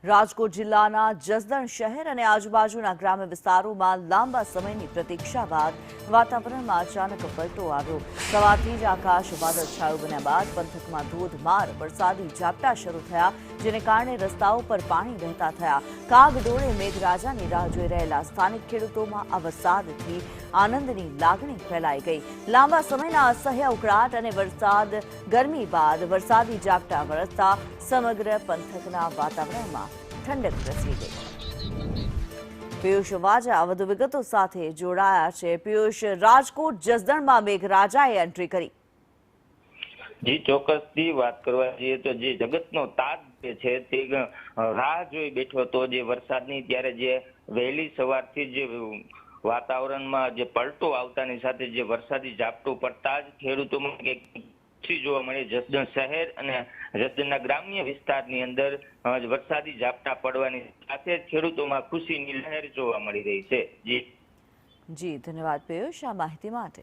રાજકોટ જિલ્લાના જસદણ શહેર અને આજુબાજુના ગ્રામ્ય વિસ્તારોમાં લાંબા સમયની પ્રતીક્ષા બાદ વાતાવરણમાં અચાનક પલટો આવ્યો। સવારથી જ આકાશ વાદળછાયું બન્યા બાદ પંથકમાં ધોધમાર વરસાદી ઝાપટા શરૂ થયા, જેને કારણે રસ્તાઓ પર પાણી વહેતા થયા। કાગડોળે મેઘરાજાની રાહ જોઈ રહેલા સ્થાનિક ખેડૂતોમાં આ વરસાદથી આનંદની લાગણી ફેલાઈ ગઈ। લાંબા સમયના અસહ્ય ઉકળાટ અને ગરમી બાદ વરસાદી ઝાપટા વરસતા સમગ્ર પંથકના વાતાવરણમાં ઠંડક પ્રસરી ગઈ। પિયુષ વાજા વધુ વિગતો સાથે જોડાયા છે। પિયુષ, રાજકોટ જસદણમાં મેઘરાજાએ એન્ટ્રી કરી। જી ચોક્કસથી વાત કરવા જઈએ તો જે જગતનો તાજ છે તે રાહ જોઈ બેઠો હતો જે વરસાદની, ત્યારે જે વહેલી સવારથી જે વાતાવરણમાં જે પલટો આવતાની સાથે જે વરસાદી ઝાપટું પડતા જ ખેડૂતોમાં એક ખુશી જોવા મળી। જસદણ શહેર અને જસદણના ગ્રામ્ય વિસ્તારની અંદર વરસાદી ઝાપટા પડવાની સાથે ખેડૂતોમાં ખુશીની લહેર જોવા મળી રહી છે। જી ધન્યવાદ પિયુષ આ માહિતી માટે।